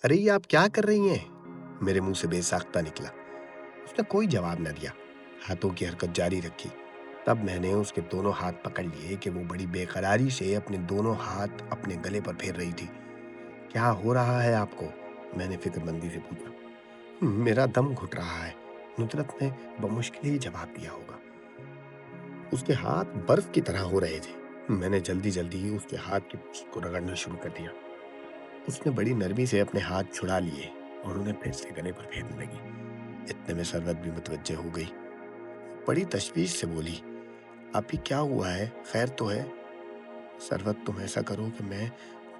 ارے یہ آپ کیا کر رہی ہیں؟ میرے منہ سے بے ساختہ نکلا۔ اس نے کوئی جواب نہ دیا، ہاتھوں کی حرکت جاری رکھی۔ تب میں نے اس کے دونوں ہاتھ پکڑ لیے کہ وہ بڑی بے قراری سے اپنے دونوں ہاتھ اپنے گلے پر پھیر رہی تھی۔ کیا ہو رہا ہے آپ کو؟ میں نے فکر مندی سے پوچھا۔ میرا دم گھٹ رہا ہے، ندرت نے بمشکل ہی جواب دیا ہوگا۔ اس کے ہاتھ برف کی طرح ہو رہے تھے۔ میں نے جلدی جلدی اس کے ہاتھ کی پشت کو رگڑنا شروع کر دیا۔ اس نے بڑی نرمی سے اپنے ہاتھ چھڑا لیے اور انہیں پھر سے گلے پر پھیرنے لگی۔ اتنے میں سرورت بھی متوجہ ہو گئی۔ بڑی تشویش سے بولی، آپ ہی کیا ہوا ہے؟ خیر تو ہے؟ سرورت تم ایسا کرو کہ میں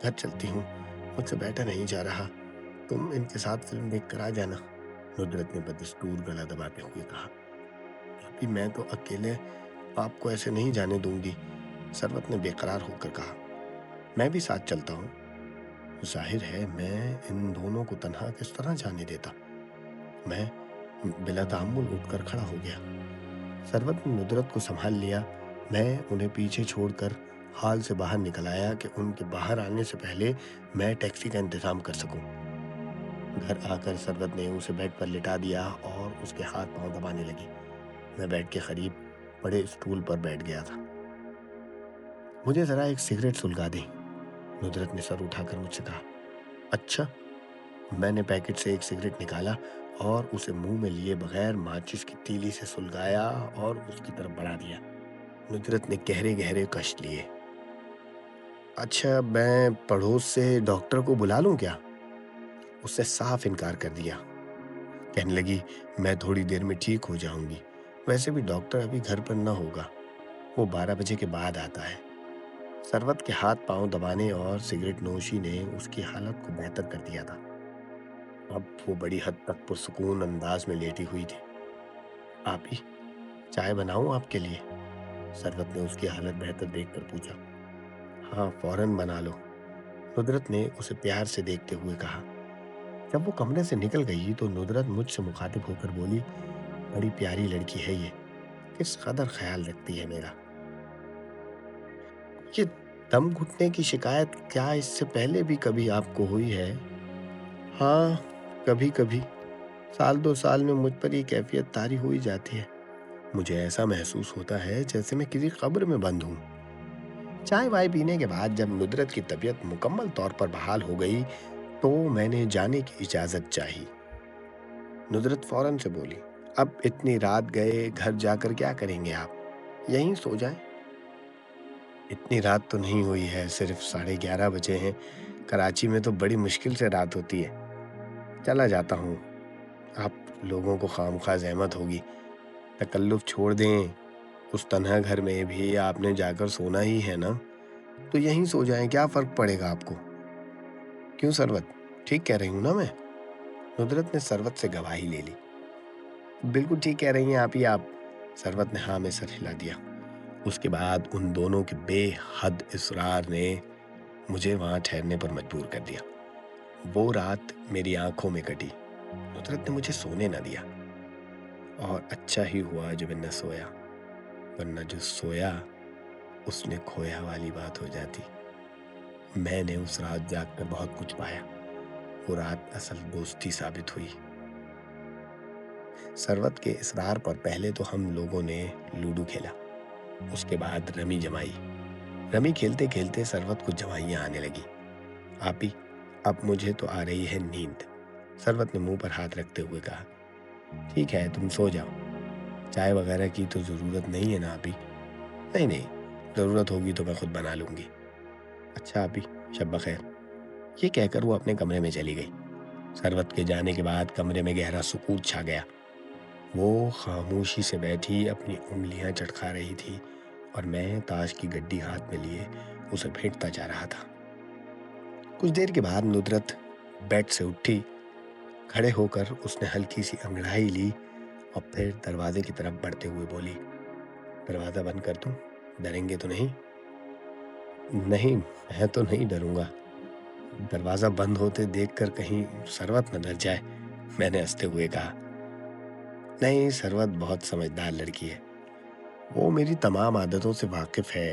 گھر چلتی ہوں، مجھ سے بیٹھا نہیں جا رہا، تم ان کے ساتھ فلم دیکھ کر آ جانا، ندرت نے بدستور گلا دباتے ہوئے کہا۔ ابھی میں تو اکیلے آپ کو ایسے نہیں جانے دوں گی، سرورت نے بے قرار ہو کر کہا۔ میں بھی ساتھ چلتا ہوں۔ ظاہر ہے میں ان دونوں کو تنہا کس طرح جانے دیتا۔ میں بلا تحمل اٹھ کر کھڑا ہو گیا۔ سرورت نے ندرت کو سنبھال لیا۔ میں انہیں پیچھے چھوڑ کر ہال سے باہر نکل آیا کہ ان کے باہر آنے سے پہلے میں ٹیکسی کا انتظام کر سکوں۔ گھر آ کر سرورت نے اسے بیڈ پر لٹا دیا اور اس کے ہاتھ پاؤں دبانے لگی۔ میں بیڈ کے قریب بڑے اسٹول پر بیٹھ گیا تھا۔ مجھے ذرا ایک سگریٹ سلگا دیں، ندرت نے سر اٹھا کر مجھ سے کہا۔ اچھا۔ میں نے پیکٹ سے ایک سگریٹ نکالا اور اسے منہ میں لیے بغیر ماچس کی تیلی سے سلگایا اور اس کی طرف بڑھا دیا۔ ندرت نے گہرے گہرے کش لیے۔ اچھا، میں پڑوس سے ڈاکٹر کو بلا لوں کیا؟ اس سے صاف انکار کر دیا۔ کہنے لگی، میں تھوڑی دیر میں ٹھیک ہو جاؤں گی، ویسے بھی ڈاکٹر ابھی گھر پر نہ ہوگا، وہ 12 بجے کے بعد آتا ہے۔ سرورت کے ہاتھ پاؤں دبانے اور سگریٹ نوشی نے اس کی حالت کو بہتر کر دیا تھا۔ اب وہ بڑی حد تک پرسکون انداز میں لیٹی ہوئی تھی۔ آپ ہی چائے بناؤں آپ کے لیے؟ سرورت نے اس کی حالت بہتر دیکھ کر پوچھا۔ ہاں فوراً بنا لو، ندرت نے اسے پیار سے دیکھتے ہوئے کہا۔ جب وہ کمرے سے نکل گئی تو ندرت مجھ سے مخاطب ہو کر بولی، بڑی پیاری لڑکی ہے یہ، کس قدر خیال رکھتی ہے میرا۔ یہ دم گھٹنے کی شکایت کیا اس سے پہلے بھی کبھی آپ کو ہوئی ہے؟ ہاں کبھی کبھی، 1-2 سال میں مجھ پر یہ کیفیت طاری ہوئی جاتی ہے۔ مجھے ایسا محسوس ہوتا ہے جیسے میں کسی قبر میں بند ہوں۔ چائے وائے پینے کے بعد جب ندرت کی طبیعت مکمل طور پر بحال ہو گئی تو میں نے جانے کی اجازت چاہی۔ ندرت فوراً سے بولی، اب اتنی رات گئے، گھر جا کر کیا کریں گے آپ؟ یہیں سو جائیں۔ اتنی رات تو نہیں ہوئی ہے، صرف 11:30 بجے ہیں، کراچی میں تو بڑی مشکل سے رات ہوتی ہے۔ چلا جاتا ہوں، آپ لوگوں کو خواہ زحمت ہوگی، تکلف چھوڑ دیں، اس تنہا گھر میں بھی آپ نے جا کر سونا ہی ہے نا، تو یہیں سو جائیں، کیا فرق پڑے گا آپ کو؟ کیوں سرورت، ٹھیک کہہ رہی ہوں نا میں؟ ندرت نے سرورت سے گواہی لے لی۔ بالکل ٹھیک کہہ رہی ہیں آپ ہی آپ، سرورت نے ہاں میں سر ہلا دیا۔ اس کے بعد ان دونوں کے بے حد اصرار نے مجھے وہاں ٹھہرنے پر مجبور کر دیا۔ وہ رات میری آنکھوں میں کٹی، ندرت نے مجھے سونے نہ دیا، اور اچھا ہی ہوا جو میں نہ سویا، ورنہ جو سویا اس نے کھویا والی بات ہو جاتی۔ میں نے اس رات جاگ کر بہت کچھ پایا، وہ رات اصل دوستی ثابت ہوئی۔ سرورت کے اصرار پر پہلے تو ہم لوگوں نے لوڈو کھیلا، اس کے بعد رمی جمائی۔ رمی کھیلتے کھیلتے سرورت کو جوائیاں آنے لگی۔ آپی اب مجھے تو آ رہی ہے نیند، سرورت نے منہ پر ہاتھ رکھتے ہوئے کہا۔ ٹھیک ہے تم سو جاؤ، چائے وغیرہ کی تو ضرورت نہیں ہے نا آپی؟ نہیں، ضرورت ہوگی تو میں خود بنا لوں گی۔ اچھا آپی، شب بخیر، یہ کہہ کر وہ اپنے کمرے میں چلی گئی۔ سرورت کے جانے کے بعد کمرے میں گہرا سکوت چھا گیا۔ وہ خاموشی سے بیٹھی اپنی انگلیاں چٹکا رہی تھی اور میں تاش کی گڈی ہاتھ میں لیے اسے پھینٹتا جا رہا تھا۔ کچھ دیر کے بعد ندرت بیڈ سے اٹھی، کھڑے ہو کر اس نے ہلکی سی انگڑائی لی اور پھر دروازے کی طرف بڑھتے ہوئے بولی، دروازہ بند کر دوں؟ ڈریں گے تو نہیں؟ نہیں، میں تو نہیں ڈروں گا، دروازہ بند ہوتے دیکھ کر کہیں سرورت نہ ڈر جائے، میں نے ہنستے ہوئے کہا۔ نہیں، سرورت بہت سمجھدار لڑکی ہے، وہ میری تمام عادتوں سے واقف ہے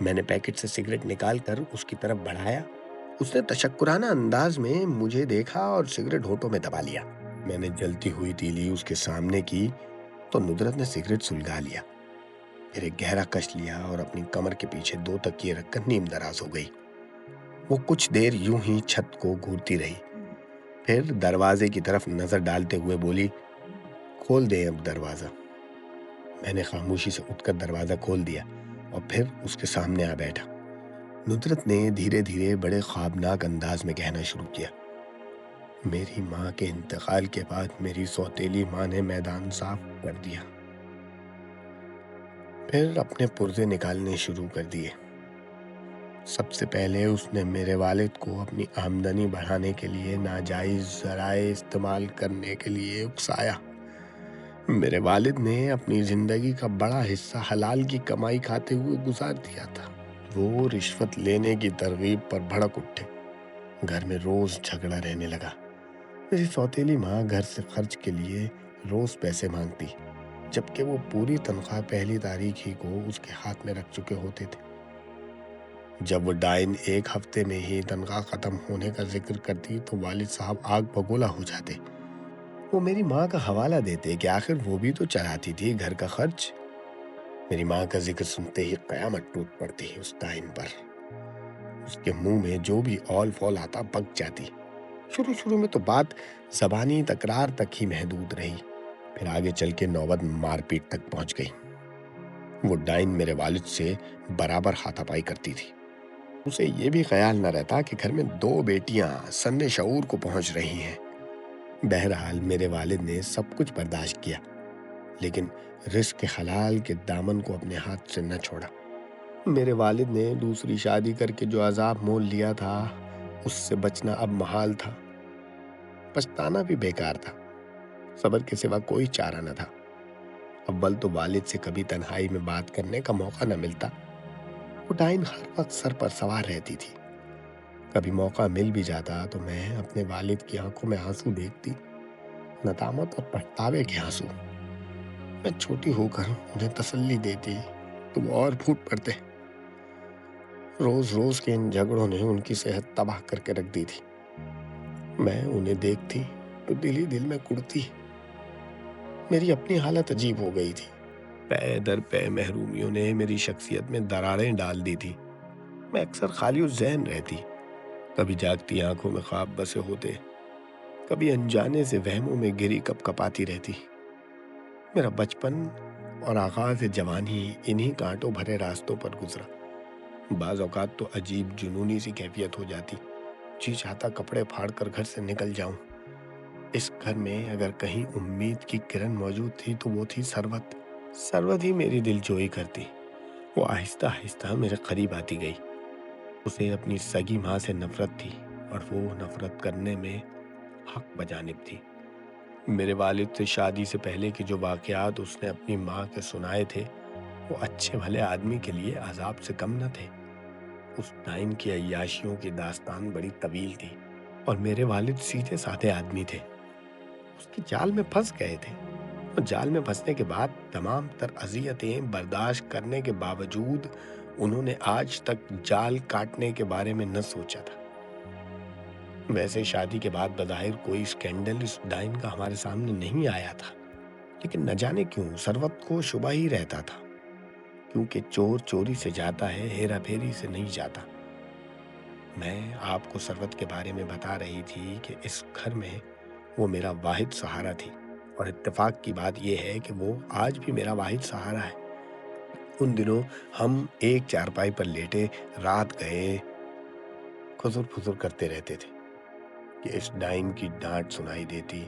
میں نے پیکٹ سے سگریٹ نکال کر اس کی طرف بڑھایا۔ اس نے تشکرانہ انداز میں مجھے دیکھا اور سگریٹ ہونٹوں میں دبا لیا۔ میں نے جلتی ہوئی تیلی اس کے سامنے کی تو ندرت نے سگریٹ سلگا لیا، پھر ایک گہرا کش لیا اور اپنی کمر کے پیچھے 2 تکیے رکھ کر نیم دراز ہو گئی۔ وہ کچھ دیر یوں ہی چھت کو گھورتی رہی، پھر دروازے کی طرف نظر ڈالتے ہوئے بولی، کھول دیں اب دروازہ۔ میں نے خاموشی سے اٹھ کر دروازہ کھول دیا اور پھر اس کے سامنے آ بیٹھا۔ ندرت نے دھیرے دھیرے بڑے خوابناک انداز میں کہنا شروع کیا، میری ماں کے انتقال کے بعد میری سوتیلی ماں نے میدان صاف کر دیا، پھر اپنے پرزے نکالنے شروع کر دیے۔ سب سے پہلے اس نے میرے والد کو اپنی آمدنی بڑھانے کے لیے ناجائز ذرائع استعمال کرنے کے لیے اکسایا۔ میرے والد نے اپنی زندگی کا بڑا حصہ حلال کی کمائی کھاتے ہوئے گزار دیا تھا۔ وہ رشوت لینے کی ترغیب پر بھڑک اٹھے۔ گھر میں روز جھگڑا رہنے لگا۔ میری سوتیلی ماں گھر سے خرچ کے لیے روز پیسے مانگتی، جبکہ وہ پوری تنخواہ پہلی تاریخ ہی کو اس کے ہاتھ میں رکھ چکے ہوتے تھے۔ جب وہ ڈائن ایک ہفتے میں ہی تنخواہ ختم ہونے کا ذکر کرتی تو والد صاحب آگ بگولا ہو جاتے۔ وہ میری ماں کا حوالہ دیتے کہ آخر وہ بھی تو چلاتی تھی گھر کا خرچ۔ میری ماں کا ذکر سنتے ہی قیامت ٹوٹ پڑتی اس ڈائن پر۔ اس کے منہ میں جو بھی اول فول آتا پک جاتی۔ شروع میں تو بات زبانی تکرار تک ہی محدود رہی، پھر آگے چل کے نوبت مار پیٹ تک پہنچ گئی۔ وہ ڈائن میرے والد سے برابر ہاتھا پائی کرتی تھی۔ اسے یہ بھی خیال نہ رہتا کہ گھر میں 2 بیٹیاں سن شعور کو پہنچ رہی ہیں۔ بہرحال میرے والد نے سب کچھ برداشت کیا، لیکن رزق حلال کے دامن کو اپنے ہاتھ سے نہ چھوڑا۔ میرے والد نے دوسری شادی کر کے جو عذاب مول لیا تھا، اس سے بچنا اب محال تھا۔ پچھتانا بھی بیکار تھا۔ صبر کے سوا کوئی چارہ نہ تھا۔ اول تو والد سے کبھی تنہائی میں بات کرنے کا موقع نہ ملتا۔ وہ ڈائن ہر وقت سر پر سوار رہتی تھی۔ کبھی موقع مل بھی جاتا تو میں اپنے والد کی آنکھوں میں آنسو دیکھتی، ندامت اور پچھتاوے کے آنسو۔ میں چھوٹی ہو کر انہیں تسلی دیتی تو وہ اور پھوٹ پڑتے۔ روز کے ان جھگڑوں نے ان کی صحت تباہ کر کے رکھ دی تھی۔ میں انہیں دیکھتی تو دل ہی دل میں کڑتی۔ میری اپنی حالت عجیب ہو گئی تھی۔ پے در پے محرومیوں نے میری شخصیت میں دراریں ڈال دی تھی۔ میں اکثر خالی ذہن رہتی، کبھی جاگتی آنکھوں میں خواب بسے ہوتے، کبھی انجانے سے وہموں میں گری کپ کپاتی رہتی۔ میرا بچپن اور آغاز جوانی انہی کانٹوں بھرے راستوں پر گزرا۔ بعض اوقات تو عجیب جنونی سی کیفیت ہو جاتی، جی چاہتا کپڑے پھاڑ کر گھر سے نکل جاؤں۔ اس گھر میں اگر کہیں امید کی کرن موجود تھی تو وہ تھی ثروت۔ ثروت ہی میری دل جوئی کرتی۔ وہ آہستہ آہستہ میرے قریب آتی گئی۔ اسے اپنی سگی ماں سے نفرت تھی، اور وہ نفرت کرنے میں حق بجانب تھی۔ میرے والد سے شادی سے پہلے کے جو واقعات اس نے اپنی ماں کے سنائے تھے، وہ اچھے بھلے آدمی کے لیے عذاب سے کم نہ تھے۔ اس ڈائن کی عیاشیوں کی داستان بڑی طویل تھی، اور میرے والد سیدھے سادھے آدمی تھے۔ اس کی جال میں پھنس گئے تھے، اور جال میں پھنسنے کے بعد تمام تر اذیتیں برداشت کرنے کے باوجود انہوں نے آج تک جال کاٹنے کے بارے میں نہ سوچا تھا۔ ویسے شادی کے بعد بظاہر کوئی اسکینڈل اس ڈائن کا ہمارے سامنے نہیں آیا تھا، لیکن نہ جانے کیوں ثروت کو شبہ ہی رہتا تھا، کیونکہ چور چوری سے جاتا ہے، ہیرا پھیری سے نہیں جاتا۔ میں آپ کو ثروت کے بارے میں بتا رہی تھی کہ اس گھر میں وہ میرا واحد سہارا تھی، اور اتفاق کی بات یہ ہے کہ وہ آج بھی میرا واحد سہارا ہے۔ ان دنوں ہم ایک چارپائی پر لیٹے رات گئے خزر پھزر کرتے رہتے تھے کہ اس ڈائن کی ڈانٹ سنائی دیتی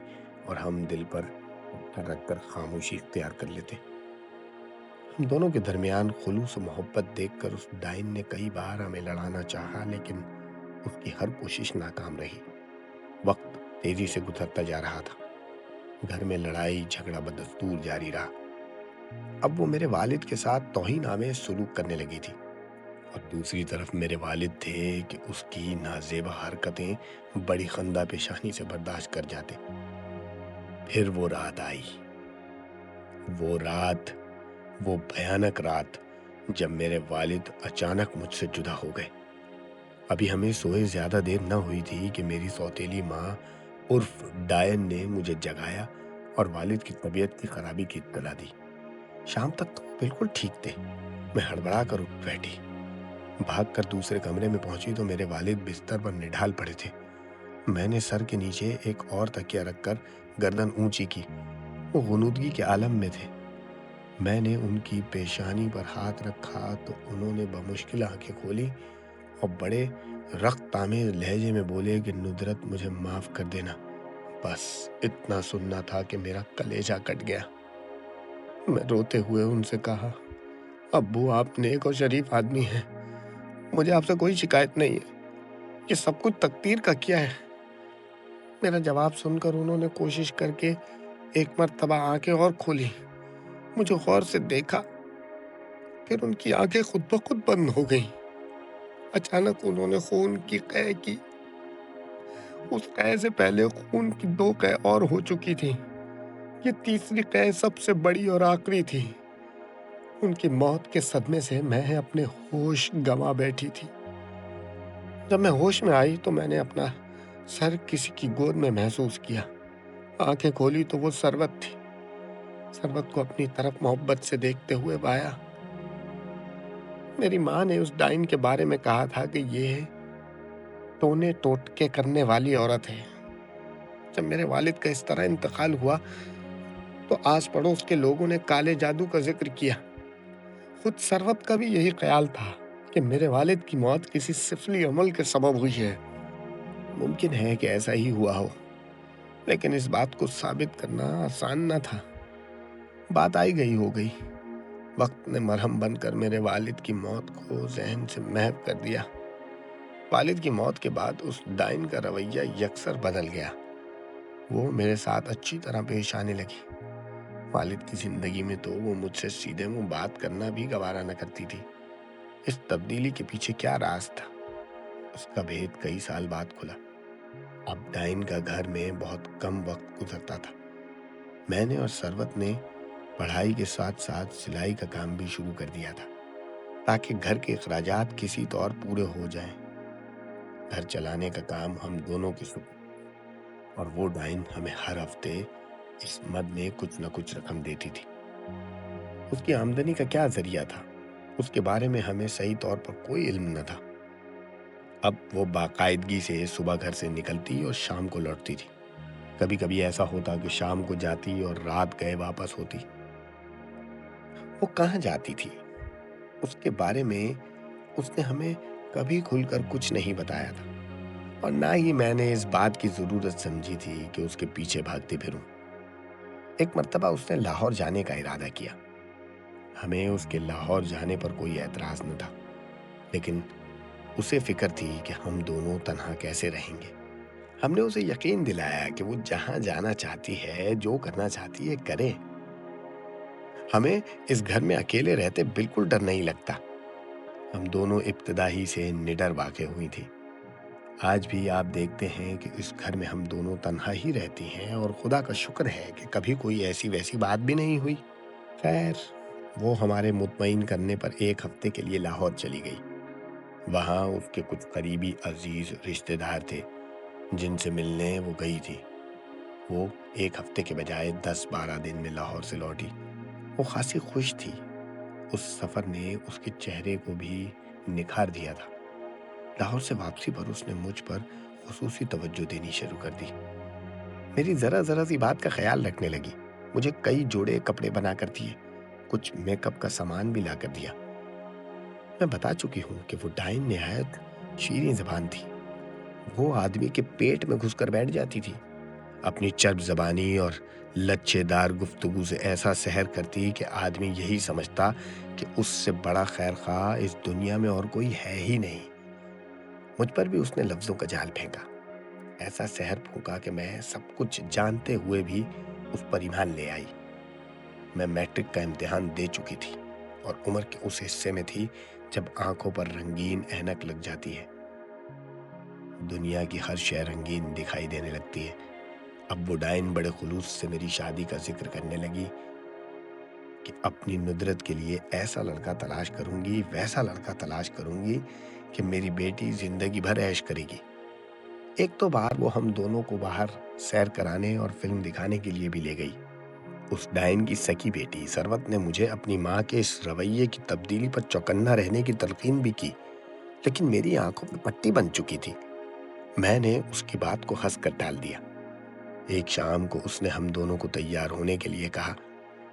اور ہم دل پر پتھر رکھ کر خاموشی اختیار کر لیتے۔ ہم دونوں کے درمیان خلوص و محبت دیکھ کر اس ڈائن نے کئی بار ہمیں لڑانا چاہا، لیکن اس کی ہر کوشش ناکام رہی۔ وقت تیزی سے گزرتا جا رہا تھا۔ گھر میں لڑائی جھگڑا بدستور جاری رہا۔ اب وہ میرے والد کے ساتھ توہین آمیز سلوک کرنے لگی تھی، اور دوسری طرف میرے والد تھے کہ اس کی نازیبا حرکتیں بڑی خندہ پیشانی سے برداشت کر جاتے۔ پھر وہ رات آئی، وہ بھیانک رات جب میرے والد اچانک مجھ سے جدا ہو گئے۔ ابھی ہمیں سوئے زیادہ دیر نہ ہوئی تھی کہ میری سوتیلی ماں عرف ڈائن نے مجھے جگایا اور والد کی طبیعت کی خرابی کی اطلاع دی۔ شام تک تو وہ بالکل ٹھیک تھے۔ میں ہڑبڑا کر اٹھ بیٹھی، بھاگ کر دوسرے کمرے میں پہنچی تو میرے والد بستر پر نڈھال پڑے تھے۔ میں نے سر کے نیچے ایک اور تکیہ رکھ کر گردن اونچی کی۔ وہ غنودگی کے عالم میں تھے۔ میں نے ان کی پیشانی پر ہاتھ رکھا تو انہوں نے بمشکل آنکھیں کھولی اور بڑے رخت آمیز لہجے میں بولے کہ ندرت مجھے معاف کر دینا۔ بس اتنا سننا تھا کہ میرا کلیجہ کٹ گیا۔ میں روتے ہوئے ان سے کہا، ابو آپ نیک اور شریف آدمی ہیں، مجھے آپ سے کوئی شکایت نہیں ہے، یہ سب کچھ تقدیر کا کیا ہے۔ میرا جواب سن کر انہوں نے کوشش کر کے ایک مرتبہ آنکھیں اور کھولی، مجھے غور سے دیکھا، پھر ان کی آنکھیں خود بخود بند ہو گئیں۔ اچانک انہوں نے خون کی قے کی۔ اس قے سے پہلے خون کی 2 قے اور ہو چکی تھی، یہ تیسری قے سب سے بڑی اور آخری تھی۔ ان کی موت کے صدمے سے میں اپنے ہوش گنوا بیٹھی تھی۔ جب میں ہوش میں آئی تو میں نے اپنا سر کسی کی گود میں محسوس کیا۔ آنکھیں کھولی تو وہ ثروت تھی۔ ثروت کو اپنی طرف محبت سے دیکھتے ہوئے بایا۔ میری ماں نے اس ڈائن کے بارے میں کہا تھا کہ یہ ٹونے ٹوٹکے کرنے والی عورت ہے۔ جب میرے والد کا اس طرح انتقال ہوا تو آس پڑوس کے لوگوں نے کالے جادو کا ذکر کیا۔ خود ثروت کا بھی یہی خیال تھا کہ میرے والد کی موت کسی سفلی عمل کے سبب ہوئی ہے۔ ممکن ہے کہ ایسا ہی ہوا ہو، لیکن اس بات کو ثابت کرنا آسان نہ تھا۔ بات آئی گئی ہو گئی۔ وقت نے مرہم بن کر میرے والد کی موت کو ذہن سے محو کر دیا۔ والد کی موت کے بعد اس ڈائن کا رویہ یکسر بدل گیا۔ وہ میرے ساتھ اچھی طرح پیش آنے لگی۔ والد کی زندگی میں تو وہ مجھ سے سیدھے منہ بات کرنا بھی گوارا نہ کرتی تھی۔ اس تبدیلی کے پیچھے کیا راز تھا، اس کا بھید کئی سال بعد کھلا۔ اب ڈائن کا گھر میں بہت کم وقت گزرتا تھا۔ میں نے اور ثروت نے پڑھائی کے ساتھ ساتھ سلائی کا کام بھی شروع کر دیا تھا، تاکہ گھر کے اخراجات کسی طور پورے ہو جائیں۔ گھر چلانے کا کام ہم دونوں کی سپرد، اور وہ ڈائن ہمیں ہر ہفتے اس مد میں کچھ نہ کچھ رقم دیتی تھی۔ اس کی آمدنی کا کیا ذریعہ تھا، اس کے بارے میں ہمیں صحیح طور پر کوئی علم نہ تھا۔ اب وہ باقاعدگی سے صبح گھر سے نکلتی اور شام کو لوٹتی تھی۔ کبھی کبھی ایسا ہوتا کہ شام کو جاتی اور رات گئے واپس ہوتی۔ وہ کہاں جاتی تھی، اس کے بارے میں اس نے ہمیں کبھی کھل کر کچھ نہیں بتایا تھا، اور نہ ہی میں نے اس بات کی ضرورت سمجھی تھی کہ اس کے پیچھے بھاگتے پھروں۔ ایک مرتبہ اس نے لاہور جانے کا ارادہ کیا۔ ہمیں اس کے لاہور جانے پر کوئی اعتراض نہ تھا، لیکن اسے فکر تھی کہ ہم دونوں تنہا کیسے رہیں گے۔ ہم نے اسے یقین دلایا کہ وہ جہاں جانا چاہتی ہے، جو کرنا چاہتی ہے کرے۔ ہمیں اس گھر میں اکیلے رہتے بالکل ڈر نہیں لگتا۔ ہم دونوں ابتدا ہی سے نڈر واقع ہوئی تھی۔ آج بھی آپ دیکھتے ہیں کہ اس گھر میں ہم دونوں تنہا ہی رہتی ہیں، اور خدا کا شکر ہے کہ کبھی کوئی ایسی ویسی بات بھی نہیں ہوئی۔ خیر، وہ ہمارے مطمئن کرنے پر 1 ہفتے کے لیے لاہور چلی گئی۔ وہاں اس کے کچھ قریبی عزیز رشتہ دار تھے جن سے ملنے وہ گئی تھی۔ وہ 1 ہفتے کے بجائے 10-12 دن میں لاہور سے لوٹی۔ وہ خاصی خوش تھی۔ اس سفر نے اس کے چہرے کو بھی نکھار دیا تھا۔ لاہور سے واپسی پر اس نے مجھ پر خصوصی توجہ دینی شروع کر دی۔ میری ذرا سی بات کا خیال رکھنے لگی، مجھے کئی جوڑے کپڑے بنا کر دیے، کچھ میک اپ کا سامان بھی لا کر دیا۔ میں بتا چکی ہوں کہ وہ ڈائن نہایت شیریں زبان تھی۔ وہ آدمی کے پیٹ میں گھس کر بیٹھ جاتی تھی۔ اپنی چرب زبانی اور لچھے دار گفتگو سے ایسا سحر کرتی کہ آدمی یہی سمجھتا کہ اس سے بڑا خیر خواہ اس دنیا میں اور کوئی ہے ہی نہیں۔ مجھ پر بھی اس نے لفظوں کا جال پھینکا، ایسا سحر پھونکا کہ میں سب کچھ جانتے ہوئے بھی اس پر ایمان لے آئی۔ میں میٹرک کا امتحان دے چکی تھی اور عمر کے اس حصے میں تھی جب آنکھوں پر رنگین اینک لگ جاتی ہے۔ دنیا کی ہر شے رنگین دکھائی دینے لگتی ہے۔ اب وہ ڈائن بڑے خلوص سے میری شادی کا ذکر کرنے لگی۔ کہ اپنی ندرت کے لیے ایسا لڑکا تلاش کروں گی، ویسا لڑکا تلاش کروں گی کہ میری بیٹی زندگی بھر عیش کرے گی۔ ایک تو بار وہ ہم دونوں کو باہر سیر کرانے اور فلم دکھانے کے لیے بھی لے گئی۔ اس ڈائن کی سکی بیٹی ثروت نے مجھے اپنی ماں کے اس رویے کی تبدیلی پر چوکنا رہنے کی تلقین بھی کی، لیکن میری آنکھوں میں پٹی بن چکی تھی۔ میں نے اس کی بات کو ہنس کر ٹال دیا۔ ایک شام کو اس نے ہم دونوں کو تیار ہونے کے لیے کہا۔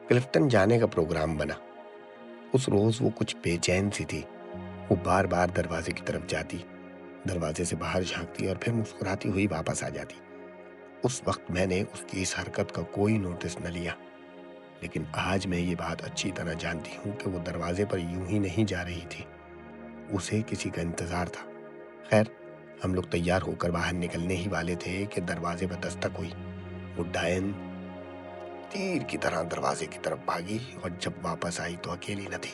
کلفٹن جانے کا پروگرام بنا۔ اس روز وہ کچھ بے چین سی تھی۔ وہ بار بار دروازے کی طرف جاتی، دروازے سے باہر جھانکتی اور پھر مسکراتی ہوئی واپس آ جاتی۔ اس وقت میں نے اس کی اس حرکت کا کوئی نوٹس نہ لیا، لیکن آج میں یہ بات اچھی طرح جانتی ہوں کہ وہ دروازے پر یوں ہی نہیں جا رہی تھی، اسے کسی کا انتظار تھا۔ خیر، ہم لوگ تیار ہو کر باہر نکلنے ہی والے تھے کہ دروازے پر دستک ہوئی۔ وہ ڈائن تیر کی طرح دروازے کی طرف بھاگی اور جب واپس آئی تو اکیلی نہ تھی،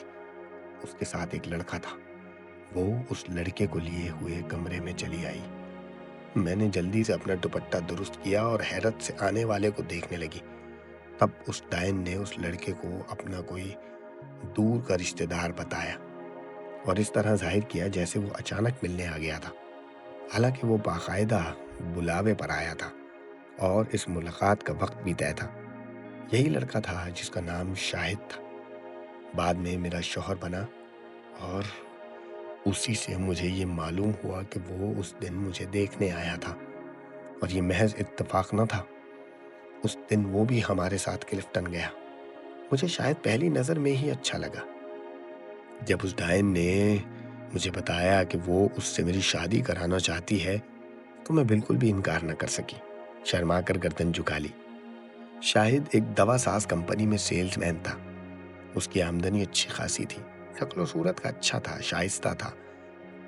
اس کے ساتھ ایک لڑکا تھا۔ وہ اس لڑکے کو لیے ہوئے کمرے میں چلی آئی۔ میں نے جلدی سے اپنا دوپٹہ درست کیا اور حیرت سے آنے والے کو دیکھنے لگی۔ تب اس ڈائن نے اس لڑکے کو اپنا کوئی دور کا رشتہ دار بتایا اور اس طرح ظاہر کیا جیسے وہ اچانک ملنے آ گیا تھا، حالانکہ وہ باقاعدہ بلاوے پر آیا تھا اور اس ملاقات کا وقت بھی طے تھا۔ یہی لڑکا تھا جس کا نام شاہد تھا، بعد میں میرا شوہر بنا، اور اسی سے مجھے یہ معلوم ہوا کہ وہ اس دن مجھے دیکھنے آیا تھا، اور یہ محض اتفاق نہ تھا۔ اس دن وہ بھی ہمارے ساتھ کلفٹن گیا۔ مجھے شاید پہلی نظر میں ہی اچھا لگا۔ جب اس ڈائن نے مجھے بتایا کہ وہ اس سے میری شادی کرانا چاہتی ہے تو میں بالکل بھی انکار نہ کر سکی، شرما کر گردن جھکا لی۔ شاہد ایک دوا ساز کمپنی میں سیلز مین تھا۔ اس کی آمدنی اچھی خاصی تھی، شکل و صورت کا اچھا تھا، شائستہ تھا۔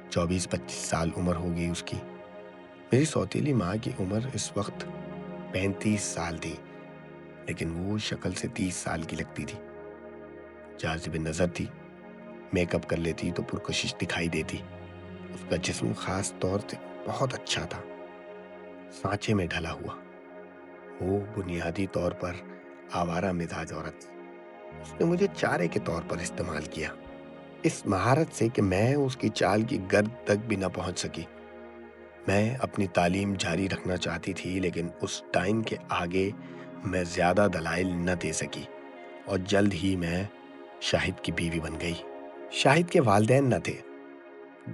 24-25 سال عمر ہوگی اس کی۔ میری سوتیلی ماں کی عمر اس وقت 35 سال تھی، لیکن وہ شکل سے 30 سال کی لگتی تھی۔ جاذب نظر تھی، میک اپ کر لیتی تو پرکشش دکھائی دیتی۔ اس کا جسم خاص طور سے بہت اچھا تھا، سانچے میں ڈھلا ہوا۔ وہ بنیادی طور پر آوارہ مزاج عورت تھی۔ اس نے مجھے چارے کے طور پر استعمال کیا، اس مہارت سے کہ میں اس کی چال کی گرد تک بھی نہ پہنچ سکی۔ میں اپنی تعلیم جاری رکھنا چاہتی تھی، لیکن اس ٹائم کے آگے میں زیادہ دلائل نہ دے سکی، اور جلد ہی میں شاہد کی بیوی بن گئی۔ شاہد کے والدین نہ تھے،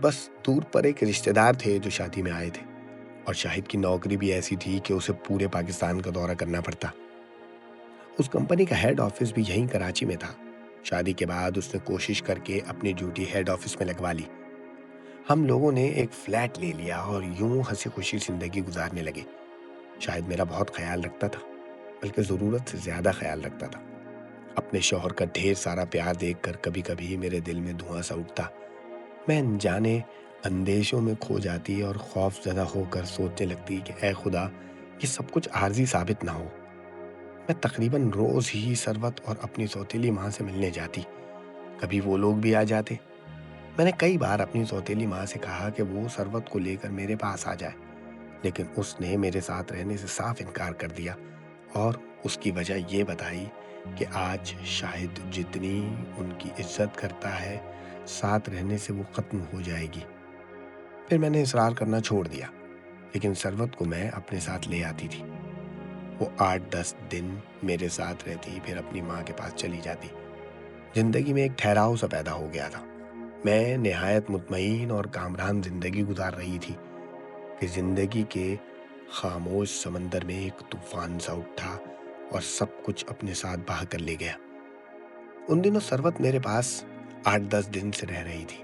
بس دور پر ایک رشتہ دار تھے جو شادی میں آئے تھے، اور شاہد کی نوکری بھی ایسی تھی کہ اسے پورے پاکستان کا دورہ کرنا پڑتا۔ اس کمپنی کا ہیڈ آفس بھی یہیں کراچی میں تھا۔ شادی کے بعد اس نے کوشش کر کے اپنی ڈیوٹی ہیڈ آفس میں لگوا لی۔ ہم لوگوں نے ایک فلیٹ لے لیا اور یوں ہنسی خوشی زندگی گزارنے لگے۔ شاید میرا بہت خیال رکھتا تھا، بلکہ ضرورت سے زیادہ خیال رکھتا تھا۔ اپنے شوہر کا ڈھیر سارا پیار دیکھ کر کبھی کبھی میرے دل میں دھواں سا اٹھتا۔ میں انجانے اندیشوں میں کھو جاتی اور خوف زدہ ہو کر سوچنے لگتی کہ اے خدا، یہ سب کچھ عارضی ثابت نہ ہو۔ میں تقریباً روز ہی ثروت اور اپنی سوتیلی ماں سے ملنے جاتی، کبھی وہ لوگ بھی آ جاتے۔ میں نے کئی بار اپنی سوتیلی ماں سے کہا کہ وہ ثروت کو لے کر میرے پاس آ جائے، لیکن اس نے میرے ساتھ رہنے سے صاف انکار کر دیا، اور اس کی وجہ یہ بتائی کہ آج شاہد جتنی ان کی عزت کرتا ہے، ساتھ رہنے سے وہ ختم ہو جائے گی۔ پھر میں نے اصرار کرنا چھوڑ دیا، لیکن ثروت کو میں اپنے ساتھ لے آتی تھی۔ وہ 8-10 دن میرے ساتھ رہتی، پھر اپنی ماں کے پاس چلی جاتی۔ زندگی میں ایک ٹھہراؤ سا پیدا ہو گیا تھا۔ میں نہایت مطمئن اور کامران زندگی گزار رہی تھی کہ زندگی کے خاموش سمندر میں ایک طوفان سا اٹھا اور سب کچھ اپنے ساتھ بہا کر لے گیا۔ ان دنوں ثروت میرے پاس 8-10 دن سے رہ رہی تھی۔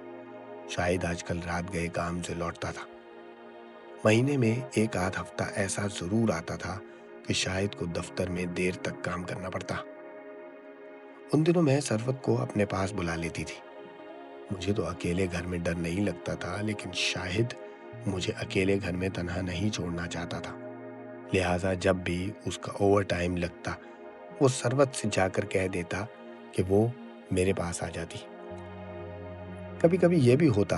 شاید آج کل رات گئے کام سے لوٹتا تھا۔ مہینے میں ایک آدھ ہفتہ ایسا ضرور آتا تھا کہ شاہد کو دفتر میں دیر تک کام کرنا پڑتا۔ ان دنوں میں ثروت کو اپنے پاس بلا لیتی تھی۔ مجھے تو اکیلے گھر میں ڈر نہیں لگتا تھا، لیکن شاہد مجھے اکیلے گھر میں تنہا نہیں چھوڑنا چاہتا تھا، لہٰذا جب بھی اس کا اوور ٹائم لگتا وہ ثروت سے جا کر کہہ دیتا کہ وہ میرے پاس آ جاتی۔ کبھی کبھی یہ بھی ہوتا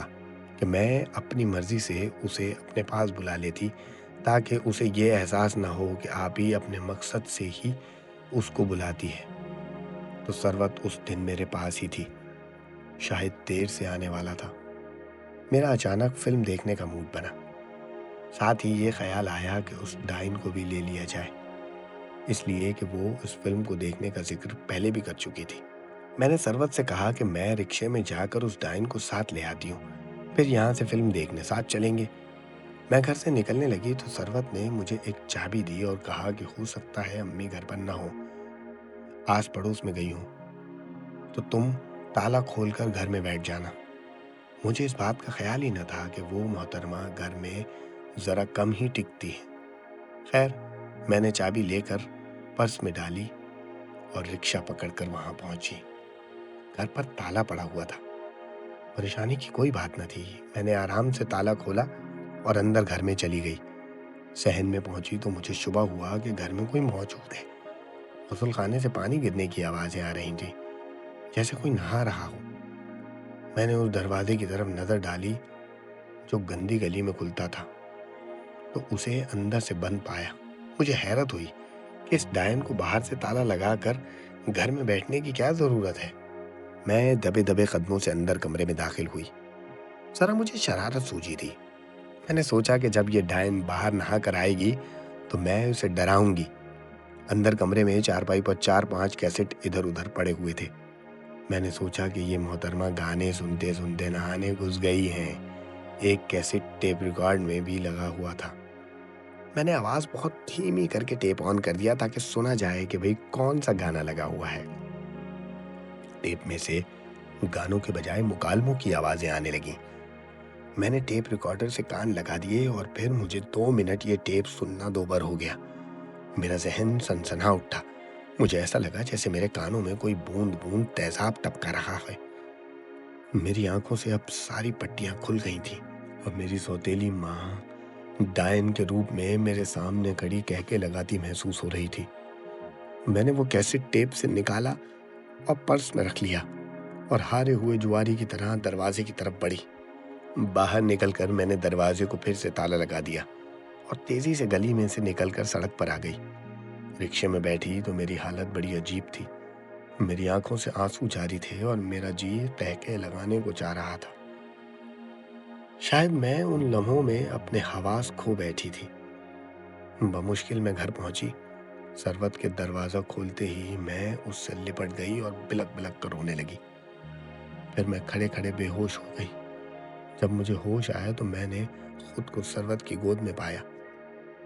کہ میں اپنی مرضی سے اسے اپنے پاس بلا لیتی تاکہ اسے یہ احساس نہ ہو کہ آپ ہی اپنے مقصد سے ہی اس کو بلاتی ہے۔ تو ثروت اس دن میرے پاس ہی تھی، شاہد دیر سے آنے والا تھا۔ میرا اچانک فلم دیکھنے کا موڈ بنا، ساتھ ہی یہ خیال آیا کہ اس ڈائن کو بھی لے لیا جائے، اس لیے کہ وہ اس فلم کو دیکھنے کا ذکر پہلے بھی کر چکی تھی۔ میں نے ثروت سے کہا کہ میں رکشے میں جا کر اس ڈائن کو ساتھ لے آتی ہوں، پھر یہاں سے فلم دیکھنے ساتھ چلیں گے۔ میں گھر سے نکلنے لگی تو ثروت نے مجھے ایک چابی دی اور کہا کہ ہو سکتا ہے امی گھر پر نہ ہو، آس پڑوس میں گئی ہوں، تو تم تالا کھول کر گھر میں بیٹھ جانا۔ مجھے اس بات کا خیال ہی نہ تھا کہ وہ محترمہ گھر میں ذرا کم ہی ٹکتی ہے۔ خیر، میں نے چابی لے کر پرس میں ڈالی اور رکشہ پکڑ کر وہاں پہنچی۔ گھر پر تالا پڑا ہوا تھا، پریشانی کی کوئی بات نہ تھی۔ میں نے آرام سے تالا کھولا اور اندر گھر میں چلی گئی۔ صحن میں پہنچی تو مجھے شبہ ہوا کہ گھر میں کوئی موجود ہے۔ غسل خانے سے پانی گرنے کی آوازیں آ رہی تھیں، جیسے کوئی نہا رہا ہو۔ میں نے اس دروازے کی طرف نظر ڈالی جو گندی گلی میں کھلتا تھا، تو اسے اندر سے بند پایا۔ مجھے حیرت ہوئی کہ اس ڈائن کو باہر سے تالا لگا کر گھر میں بیٹھنے کی کیا ضرورت ہے۔ میں دبے دبے قدموں سے اندر کمرے میں داخل ہوئی۔ ذرا مجھے شرارت سوچی تھی۔ میں نے سوچا کہ جب یہ ڈائن باہر نہا کر آئے گی تو میں اسے ڈراؤں گی۔ اندر کمرے میں چارپائی پر 4-5 کیسٹ ادھر ادھر پڑے ہوئے تھے۔ میں نے سوچا کہ یہ محترمہ گانے سنتے سنتے نہانے گھس گئی ہیں۔ ایک کیسٹ ٹیپ ریکارڈ میں بھی لگا ہوا تھا۔ میں نے آواز بہت دھیمی کر کے ٹیپ آن کر دیا تاکہ سنا جائے کہ بھئی کون سا گانا لگا ہوا ہے۔ ٹیپ میں سے گانوں کے بجائے مکالموں کی آوازیں آنے لگیں۔ میں نے ٹیپ ریکارڈر سے کان لگا دیے اور پھر مجھے 2 منٹ یہ ٹیپ سننا دوبر ہو گیا۔ میرا ذہن سنسنا اٹھا۔ مجھے ایسا لگا جیسے میرے کانوں میں کوئی بوند بوند تیزاب ٹپکا رہا ہے۔ میری آنکھوں سے اب ساری پٹیاں کھل گئی تھیں اور میری سوتیلی ماں ڈائن کے روپ میں میرے سامنے کھڑی کہکے لگاتی محسوس ہو رہی تھی۔ میں نے وہ کیسٹ ٹیپ سے نکالا اور پرس میں رکھ لیا اور ہارے ہوئے جواری کی طرح دروازے کی طرف بڑھی۔ باہر نکل کر میں نے دروازے کو پھر سے تالا لگا دیا اور تیزی سے گلی میں سے نکل کر سڑک پر آ گئی۔ رکشے میں بیٹھی تو میری حالت بڑی عجیب تھی۔ میری آنکھوں سے آنسو جاری تھے اور میرا جی قہقہے لگانے کو چاہ رہا تھا۔ شاید میں ان لمحوں میں اپنے حواس کھو بیٹھی تھی۔ بمشکل میں گھر پہنچی۔ ثروت کے دروازہ کھولتے ہی میں اس سے لپٹ گئی اور بلک بلک کر رونے لگی۔ پھر میں کھڑے کھڑے بے ہوش ہو گئی۔ جب مجھے ہوش آیا تو میں نے خود کو ثروت کی گود میں پایا۔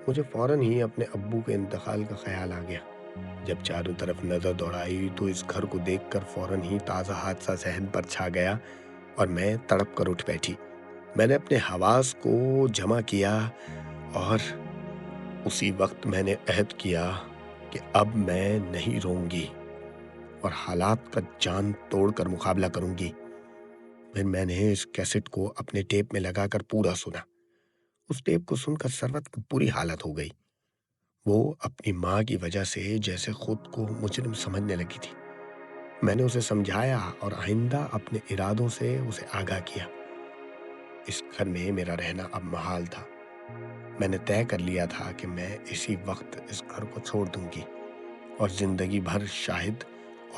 مجھے فوراً ہی اپنے ابو کے انتقال کا خیال آ گیا۔ جب چاروں طرف نظر دوڑائی تو اس گھر کو دیکھ کر فوراً ہی تازہ حادثہ ذہن پر چھا گیا اور میں تڑپ کر اٹھ بیٹھی۔ میں نے اپنے حواس کو جمع کیا اور اسی وقت میں نے عہد کیا کہ اب میں نہیں روں گی اور حالات کا جان توڑ کر مقابلہ کروں گی۔ پھر میں نے اس کیسٹ کو اپنے ٹیپ میں لگا کر پورا سنا۔ اس ٹیپ کو سن کر ثروت کی بری حالت ہو گئی۔ وہ اپنی ماں کی وجہ سے جیسے خود کو مجرم سمجھنے لگی تھی۔ میں نے اسے سمجھایا اور آئندہ اپنے ارادوں سے اسے آگاہ کیا۔ اس گھر میں میرا رہنا اب محال تھا۔ میں نے طے کر لیا تھا کہ میں اسی وقت اس گھر کو چھوڑ دوں گی اور زندگی بھر شاہد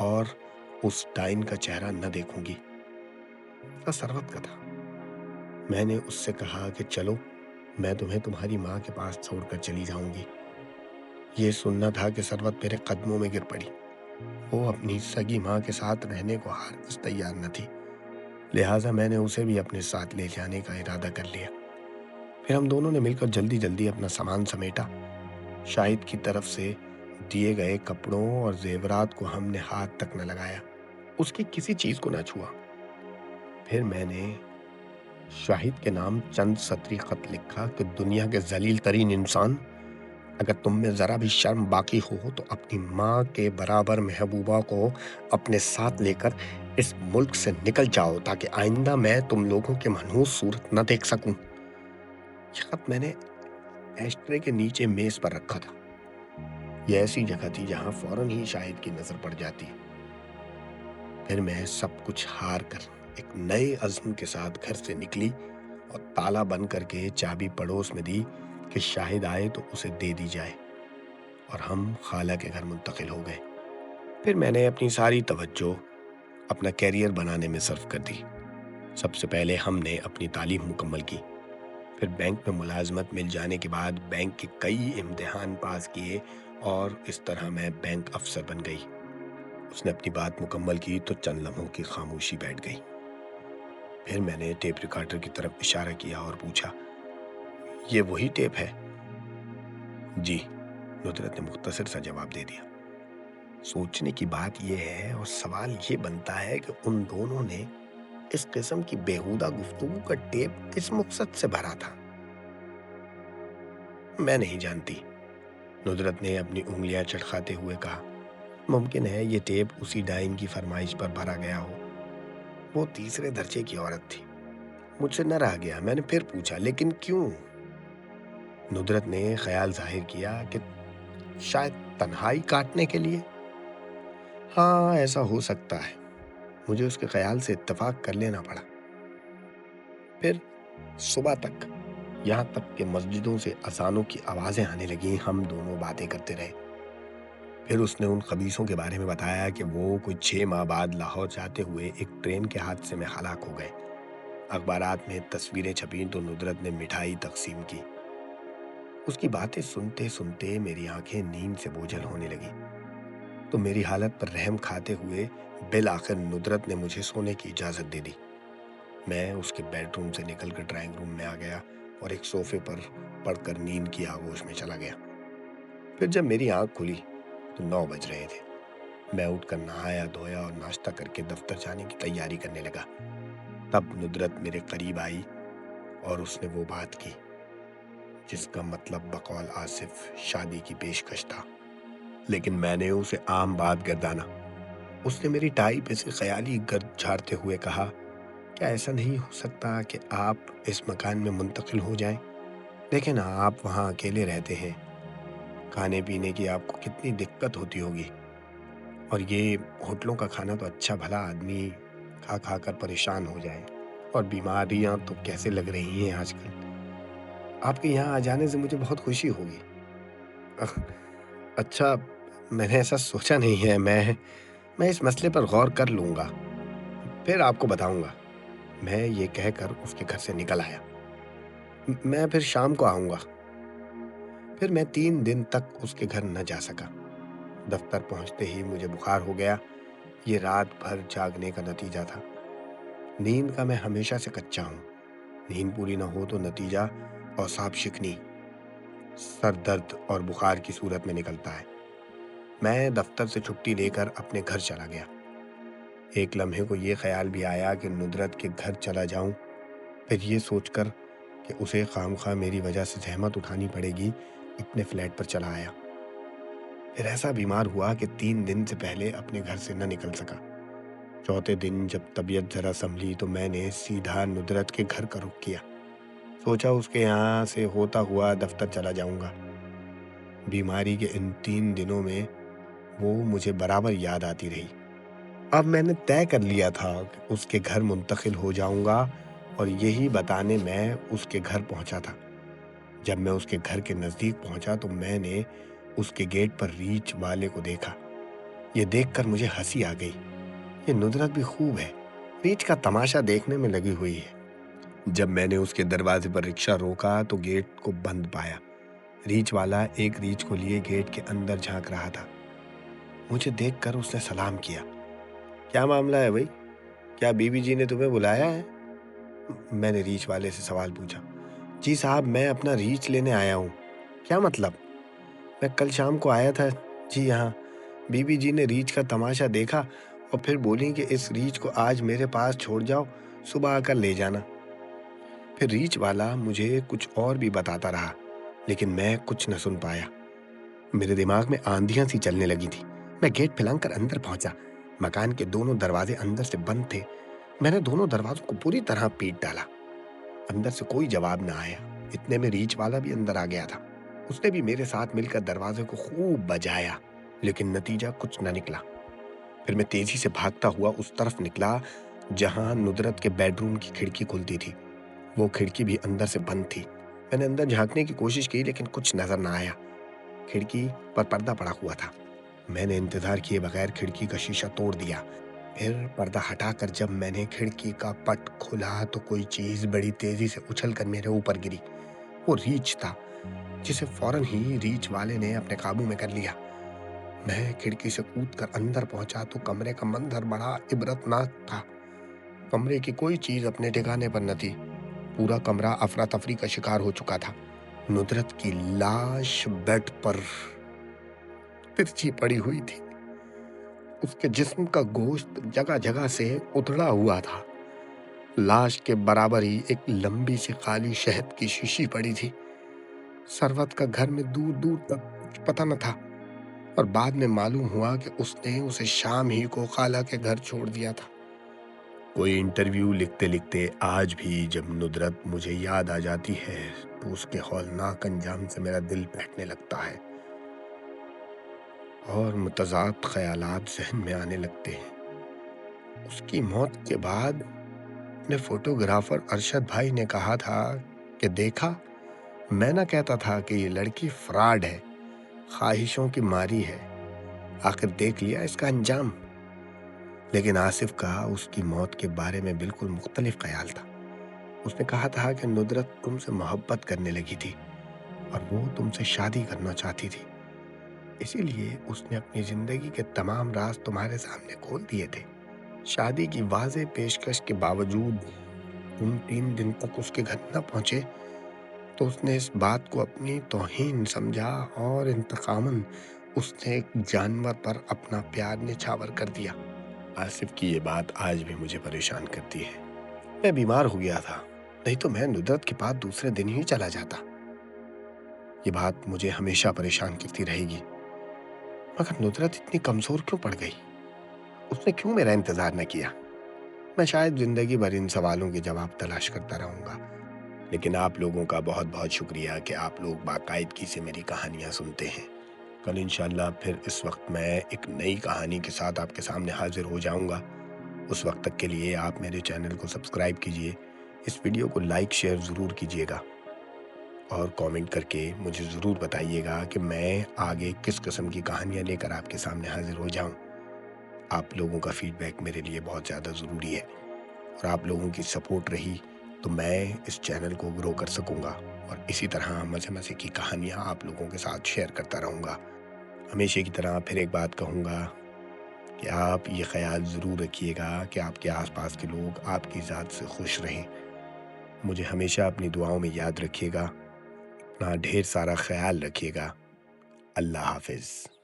اور اس ڈائن کا چہرہ نہ دیکھوں گی۔ ثروت کا تھا۔ میں نے اس سے کہا کہ چلو میں تمہیں تمہاری ماں کے پاس چھوڑ کر چلی جاؤں گی۔ یہ سننا تھا کہ ثروت میرے قدموں میں گر پڑی۔ وہ اپنی سگی ماں کے ساتھ رہنے کو ہرگز تیار نہ تھی، لہٰذا میں نے اسے بھی اپنے ساتھ لے جانے کا ارادہ کر لیا۔ پھر ہم دونوں نے مل کر جلدی جلدی اپنا سامان سمیٹا۔ شاہد کی طرف سے دیے گئے کپڑوں اور زیورات کو ہم نے ہاتھ تک نہ لگایا، اس کی کسی چیز کو نہ چھوا۔ پھر میں نے شاہد کے نام چند سطری خط لکھا کہ دنیا کے ذلیل ترین انسان، اگر تم میں ذرا بھی شرم باقی ہو تو اپنی ماں کے برابر محبوبہ کو اپنے ساتھ لے کر اس ملک سے نکل جاؤ تاکہ آئندہ میں تم لوگوں کے منحوس صورت نہ دیکھ سکوں۔ یہ خط میں نے ایشٹرے کے نیچے میز پر رکھا تھا۔ یہ ایسی جگہ تھی جہاں فوراً ہی شاہد کی نظر پڑ جاتی۔ پھر میں سب کچھ ہار کر ایک نئے عزم کے ساتھ گھر سے نکلی اور تالا بند کر کے چابی پڑوس میں دی کہ شاہد آئے تو اسے دے دی جائے، اور ہم خالہ کے گھر منتقل ہو گئے۔ پھر میں نے اپنی ساری توجہ اپنا کیریئر بنانے میں صرف کر دی۔ سب سے پہلے ہم نے اپنی تعلیم مکمل کی، پھر بینک میں ملازمت مل جانے کے بعد بینک کے کئی امتحان پاس کیے اور اس طرح میں بینک افسر بن گئی۔ اس نے اپنی بات مکمل کی تو چند لمحوں کی خاموشی بیٹھ گئی۔ پھر میں نے ٹیپ ریکارڈر کی طرف اشارہ کیا اور پوچھا، یہ وہی ٹیپ ہے؟ جی، ندرت نے مختصر سا جواب دے دیا۔ سوچنے کی بات یہ ہے اور سوال یہ بنتا ہے کہ ان دونوں نے اس قسم کی بیہودہ گفتگو کا ٹیپ کس مقصد سے بھرا تھا؟ میں نہیں جانتی، ندرت نے اپنی انگلیاں چٹکاتے ہوئے کہا۔ ممکن ہے یہ ٹیپ اسی ڈائن کی فرمائش پر بھرا گیا ہو۔ وہ تیسرے درجے کی عورت تھی۔ مجھ سے نہ رہ گیا، میں نے پھر پوچھا، لیکن کیوں؟ ندرت نے خیال ظاہر کیا کہ شاید تنہائی کاٹنے کے لیے۔ ہاں، ایسا ہو سکتا ہے۔ مجھے اس کے خیال سے اتفاق کر لینا پڑا۔ پھر صبح تک، یہاں تک کہ مسجدوں سے اذانوں کی آوازیں آنے لگیں، ہم دونوں باتیں کرتے رہے۔ پھر اس نے ان خبیثوں کے بارے میں بتایا کہ وہ کوئی 6 ماہ بعد لاہور جاتے ہوئے ایک ٹرین کے حادثے میں ہلاک ہو گئے۔ اخبارات میں تصویریں چھپیں تو ندرت نے مٹھائی تقسیم کی۔ اس کی باتیں سنتے سنتے میری آنکھیں نیند سے بوجھل ہونے لگی، تو میری حالت پر رحم کھاتے ہوئے بالآخر ندرت نے مجھے سونے کی اجازت دے دی۔ میں اس کے بیڈ روم سے نکل کر ڈرائنگ روم میں آ گیا اور ایک صوفے پر پڑھ کر نیند کی آغوش میں چلا گیا۔ پھر جب میری آنکھ کھلی تو 9 بج رہے تھے۔ میں اٹھ کر نہایا دھویا اور ناشتہ کر کے دفتر جانے کی تیاری کرنے لگا۔ تب ندرت میرے قریب آئی اور اس نے وہ بات کی جس کا مطلب بقول آصف شادی کی پیشکش تھا، لیکن میں نے اسے عام بات گردانا۔ اس نے میری ٹائی پہ سے خیالی گرد جھاڑتے ہوئے کہا، کیا ایسا نہیں ہو سکتا کہ آپ اس مکان میں منتقل ہو جائیں؟ دیکھیں نا، آپ وہاں اکیلے رہتے ہیں، کھانے پینے کی آپ کو کتنی دقت ہوتی ہوگی، اور یہ ہوٹلوں کا کھانا تو اچھا بھلا آدمی کھا کھا کر پریشان ہو جائے، اور بیماریاں تو کیسے لگ رہی ہیں آج کل۔ آپ کے یہاں آ جانے سے مجھے بہت خوشی ہوگی۔ اچھا، میں نے ایسا سوچا نہیں ہے، میں اس مسئلے پر غور کر لوں گا، پھر آپ کو بتاؤں گا۔ میں یہ کہہ کر اس کے گھر سے نکل آیا۔ میں پھر شام کو آؤں گا۔ پھر میں 3 دن تک اس کے گھر نہ جا سکا۔ دفتر پہنچتے ہی مجھے بخار ہو گیا۔ یہ رات بھر جاگنے کا نتیجہ تھا۔ نیند کا میں ہمیشہ سے کچا ہوں۔ نیند پوری نہ ہو تو نتیجہ اعصاب شکنی، سر درد اور بخار کی صورت میں نکلتا ہے۔ میں دفتر سے چھٹی لے کر اپنے گھر چلا گیا۔ ایک لمحے کو یہ خیال بھی آیا کہ ندرت کے گھر چلا جاؤں، پھر یہ سوچ کر کہ اسے خامخواہ میری وجہ سے زحمت اٹھانی پڑے گی، اپنے فلیٹ پر چلا آیا۔ پھر ایسا بیمار ہوا کہ 3 دن سے پہلے اپنے گھر سے نہ نکل سکا۔ چوتھے دن جب طبیعت ذرا سنبھلی تو میں نے سیدھا ندرت کے گھر کا رخ کیا۔ سوچا اس کے یہاں سے ہوتا ہوا دفتر چلا جاؤں گا۔ بیماری کے ان 3 دنوں میں وہ مجھے برابر یاد آتی رہی۔ اب میں نے طے کر لیا تھا کہ اس کے گھر منتقل ہو جاؤں گا، اور یہی بتانے میں اس کے گھر پہنچا تھا۔ جب میں اس کے گھر کے نزدیک پہنچا تو میں نے اس کے گیٹ پر ریچھ والے کو دیکھا۔ یہ دیکھ کر مجھے ہنسی آ گئی۔ یہ ندرت بھی خوب ہے، ریچھ کا تماشا دیکھنے میں لگی ہوئی ہے۔ جب میں نے اس کے دروازے پر رکشہ روکا تو گیٹ کو بند پایا۔ ریچھ والا ایک ریچھ کو لیے گیٹ کے اندر جھانک رہا تھا۔ مجھے دیکھ کر اس نے سلام کیا۔ کیا معاملہ ہے بھائی؟ کیا بی بی جی نے تمہیں بلایا ہے؟ میں نے ریچھ والے سے سوال پوچھا۔ جی صاحب، میں اپنا ریچھ لینے آیا ہوں۔ کیا مطلب؟ میں کل شام کو آیا تھا جی یہاں، بی بی جی نے ریچھ کا تماشا دیکھا اور پھر بولی کہ اس ریچھ کو آج میرے پاس چھوڑ جاؤ، صبح آ کر لے جانا۔ پھر ریچھ والا مجھے کچھ اور بھی بتاتا رہا، لیکن میں کچھ نہ سن پایا۔ میرے دماغ میں آندھیاں سی چلنے لگی تھی۔ میں گیٹ پھلانگ کر اندر پہنچا۔ مکان کے دونوں دروازے اندر سے بند تھے۔ میں نے دونوں دروازوں کو پوری طرح پیٹ ڈالا۔ اندر سے کوئی جواب نہ آیا۔ اتنے میں ریچھ والا بھی اندر آ گیا تھا۔ اس نے بھی میرے ساتھ مل کر دروازے کو خوب بجایا، لیکن نتیجہ کچھ نہ نکلا۔ پھر میں تیزی سے بھاگتا ہوا اس طرف نکلا جہاں ندرت کے بیڈ روم کی کھڑکی کھلتی تھی۔ وہ کھڑکی بھی اندر سے بند تھی۔ میں نے اندر جھانکنے کی کوشش کی لیکن کچھ نظر نہ آیا۔ کھڑکی پر پردہ پڑا ہوا تھا۔ میں نے انتظار کیے بغیر کھڑکی کا شیشہ توڑ دیا. پھر پردہ ہٹا کر جب میں نے کھڑکی کا پٹ کھولا تو کوئی چیز بڑی تیزی سے اچھل کر میرے اوپر گری. وہ ریچھ تھا جسے فوراً ہی ریچھ والے نے اپنے قابو میں کر لیا. میں کھڑکی سے کود کر اندر پہنچا تو کمرے کا منظر بڑا عبرتناک تھا. کمرے کی کوئی چیز اپنے ٹھکانے پر نہ تھی. پورا کمرہ افراتفری کا شکار ہو چکا تھا. ندرت کی لاش بیڈ پر ترچھی پڑی ہوئی تھی. اس کے جسم کا گوشت جگہ جگہ سے اتڑا ہوا تھا. لاش کے برابر ہی ایک لمبی سی خالی شہد کی شیشی پڑی تھی. ثروت کا گھر میں دور دور تک کچھ پتہ نہ تھا اور بعد میں معلوم ہوا کہ اس نے اسے شام ہی کو خالہ کے گھر چھوڑ دیا تھا. کوئی انٹرویو لکھتے لکھتے آج بھی جب ندرت مجھے یاد آ جاتی ہے تو اس کے ہولناک انجام سے میرا دل بیٹھنے لگتا ہے اور متضاد خیالات ذہن میں آنے لگتے ہیں. اس کی موت کے بعد اپنے فوٹوگرافر ارشد بھائی نے کہا تھا کہ دیکھا، میں نہ کہتا تھا کہ یہ لڑکی فراڈ ہے، خواہشوں کی ماری ہے. آخر دیکھ لیا اس کا انجام. لیکن آصف کا اس کی موت کے بارے میں بالکل مختلف خیال تھا. اس نے کہا تھا کہ ندرت تم سے محبت کرنے لگی تھی اور وہ تم سے شادی کرنا چاہتی تھی. اسی لیے اس نے اپنی زندگی کے تمام راز تمہارے سامنے کھول دیے تھے. شادی کی واضح پیشکش کے باوجود تم 3 دن تک اس کے گھر نہ پہنچے تو اس نے اس بات کو اپنی توہین سمجھا اور انتقاماً اس نے ایک جانور پر اپنا پیار نچھاور کر دیا. آصف کی یہ بات آج بھی مجھے پریشان کرتی ہے. میں بیمار ہو گیا تھا، نہیں تو میں ندرت کے پاس دوسرے دن ہی چلا جاتا. یہ بات مجھے ہمیشہ پریشان کرتی رہے گی. مگر ندرت اتنی کمزور کیوں پڑ گئی؟ اس نے کیوں میرا انتظار نہ کیا؟ میں شاید زندگی بھر ان سوالوں کے جواب تلاش کرتا رہوں گا. لیکن آپ لوگوں کا بہت بہت شکریہ کہ آپ لوگ باقاعدگی سے میری کہانیاں سنتے ہیں. کل انشاءاللہ پھر اس وقت میں ایک نئی کہانی کے ساتھ آپ کے سامنے حاضر ہو جاؤں گا. اس وقت تک کے لیے آپ میرے چینل کو سبسکرائب کیجئے، اس ویڈیو کو لائک شیئر ضرور کیجئے گا اور کامنٹ کر کے مجھے ضرور بتائیے گا کہ میں آگے کس قسم کی کہانیاں لے کر آپ کے سامنے حاضر ہو جاؤں. آپ لوگوں کا فیڈ بیک میرے لیے بہت زیادہ ضروری ہے اور آپ لوگوں کی سپورٹ رہی تو میں اس چینل کو گرو کر سکوں گا اور اسی طرح مزے مزے کی کہانیاں آپ لوگوں کے ساتھ شیئر کرتا رہوں گا. ہمیشہ کی طرح پھر ایک بات کہوں گا کہ آپ یہ خیال ضرور رکھیے گا کہ آپ کے آس پاس کے لوگ آپ کی ذات سے خوش رہیں. مجھے ہمیشہ اپنی دعاؤں میں یاد رکھیے گا. اپنا ڈھیر سارا خیال رکھیے گا. اللہ حافظ.